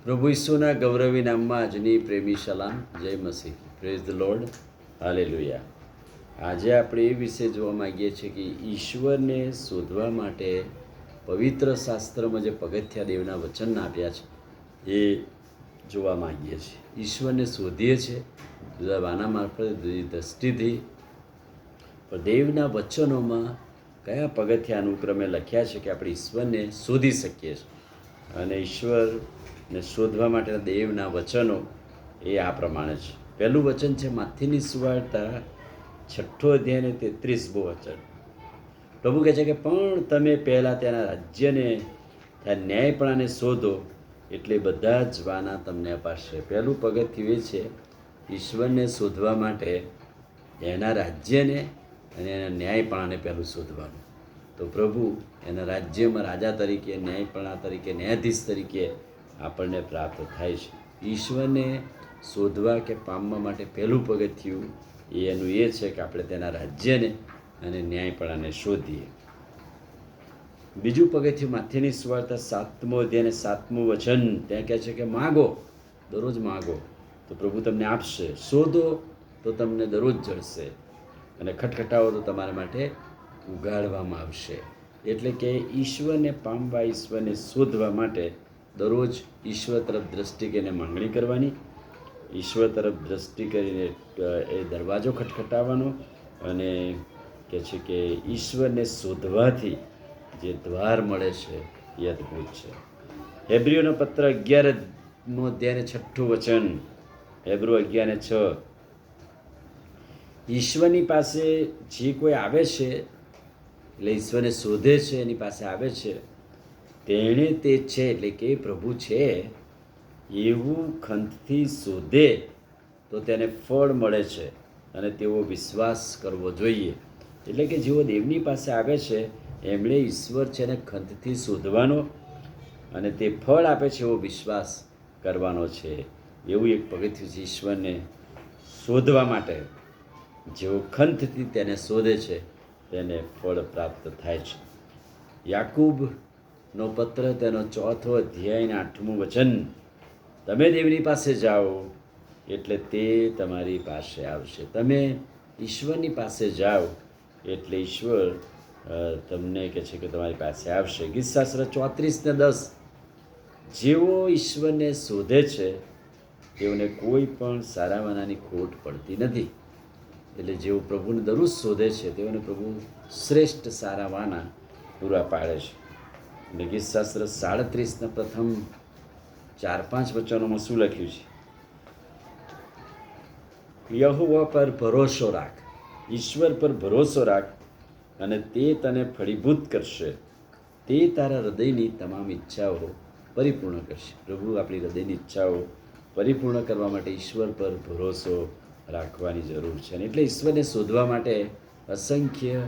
પ્રભુ ઈસુના ગૌરવી નામમાં આજની પ્રેમી સલામ. જય મસીહ. Praise the lord. હાલેલુયા. આજે આપણે એ વિશે જોવા માગીએ છીએ કે ઈશ્વરને શોધવા માટે પવિત્ર શાસ્ત્રમાં જે પગથિયા દેવના વચન આપ્યા છે એ જોવા માગીએ છીએ. ઈશ્વરને શોધીએ છીએ જુદા વાના મારફતે, જુદી દ્રષ્ટિથી, પણ દેવના વચનોમાં કયા પગથિયા અનુક્રમે લખ્યા છે કે આપણે ઈશ્વરને શોધી શકીએ છીએ. અને ઈશ્વરને શોધવા માટેના દેવના વચનો એ આ પ્રમાણે છે. પહેલું વચન છે માથીની સુવાર્તા 6 અધ્યાય અને 33મું વચન. પ્રભુ કહે છે કે પણ તમે પહેલાં તેના રાજ્યને, ત્યાં ન્યાયપણાને શોધો, એટલે બધા જ વાના તમને અપાશે. પહેલું પગથિયું એ છે ઈશ્વરને શોધવા માટે એના રાજ્યને અને એના ન્યાયપણાને પહેલું શોધવાનું. તો પ્રભુ એના રાજ્યમાં રાજા તરીકે, ન્યાયપણા તરીકે, ન્યાયાધીશ તરીકે આપણને પ્રાપ્ત થાય છે. ઈશ્વરને શોધવા કે પામવા માટે પહેલું પગથિયું એનું એ છે કે આપણે તેના રાજ્યને અને ન્યાયપણાને શોધીએ. બીજું પગથિયું માથેની સુવાર્તા 7મો અધ્યાય અને 7મું વચન. ત્યાં કહે છે કે માગો, દરરોજ માગો તો પ્રભુ તમને આપશે, શોધો તો તમને દરરોજ જળશે, અને ખટખટાવો તો તમારા માટે ઉગાડવામાં આવશે. એટલે કે ઈશ્વરને પામવા, ઈશ્વરને શોધવા માટે દરરોજ ઈશ્વર તરફ દ્રષ્ટિ કરીને માંગણી કરવાની, ઈશ્વર તરફ દ્રષ્ટિ કરીને એ દરવાજો ખટખટાવવાનો, અને કહે છે કે ઈશ્વરને શોધવાથી જે દ્વાર મળે છે એ અદ્ભુત છે. હેબ્રીઓનો પત્ર 11મો અધ્યાય અને 6મું વચન. હેબ્રો 11:6. ઈશ્વરની પાસે જે કોઈ આવે છે, એટલે ઈશ્વરને શોધે છે, એની પાસે આવે છે, તેણે તે છે, એટલે કે પ્રભુ છે એવું ખંતથી શોધે તો તેને ફળ મળે છે, અને તેવો વિશ્વાસ કરવો જોઈએ. એટલે કે જેઓ દેવની પાસે આવે છે એમણે ઈશ્વર છે એને ખંતથી શોધવાનો, અને તે ફળ આપે છે એવો વિશ્વાસ કરવાનો છે. એવું એક પગથિયું છે ઈશ્વરને શોધવા માટે. જેઓ ખંતથી તેને શોધે છે તેને ફળ પ્રાપ્ત થાય છે. યાકૂબનો પત્ર તેનો 4થો અધ્યાય અને 8મું વચન. તમે દેવની પાસે જાઓ એટલે તે તમારી પાસે આવશે. તમે ઈશ્વરની પાસે જાઓ એટલે ઈશ્વર તમને કહે છે કે તમારી પાસે આવશે. ગીતશાસ્ત્ર 34:10. જેઓ ઈશ્વરને શોધે છે તેઓને કોઈ પણ સારા વાનાની ખોટ પડતી નથી. એટલે જેઓ પ્રભુને દરરોજ શોધે છે તેઓને પ્રભુ શ્રેષ્ઠ સારા વાના પૂરા પાડે છે. અને ગીતશાસ્ત્ર 37ના પ્રથમ 4-5 વચનોમાં શું લખ્યું છે? યહોવા પર ભરોસો રાખ, ઈશ્વર પર ભરોસો રાખ, અને તે તને ફળીભૂત કરશે. તે તારા હૃદયની તમામ ઈચ્છાઓ પરિપૂર્ણ કરશે. પ્રભુ આપણી હૃદયની ઈચ્છાઓ પરિપૂર્ણ કરવા માટે ઈશ્વર પર ભરોસો રાખવાની જરૂર છે. અને એટલે ઈશ્વરને શોધવા માટે અસંખ્ય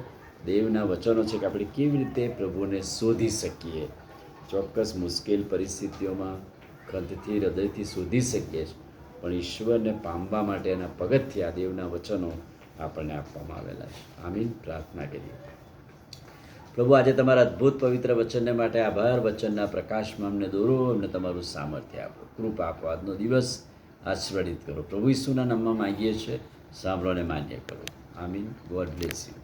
દેવના વચનો છે કે આપણે કેવી રીતે પ્રભુને શોધી શકીએ. ચોક્કસ મુશ્કેલ પરિસ્થિતિઓમાં ખંતથી, હૃદયથી શોધી શકીએ છીએ, પણ ઈશ્વરને પામવા માટેના પગથિયા દેવના વચનો આપણને આપવામાં આવેલા છે. આમીન. પ્રાર્થના કરીએ. પ્રભુ, આજે તમારા અદ્ભુત પવિત્ર વચનને માટે આભાર. વચનના પ્રકાશમાં અમને દોરો, અમને તમારું સામર્થ્ય આપો, કૃપા આપો. આજનો દિવસ આશીર્વાદિત કરો. પ્રભુ ઈસુના નામમાં માંગીએ છીએ, સાંભળો અને માન્ય કરો. આમીન. God bless you.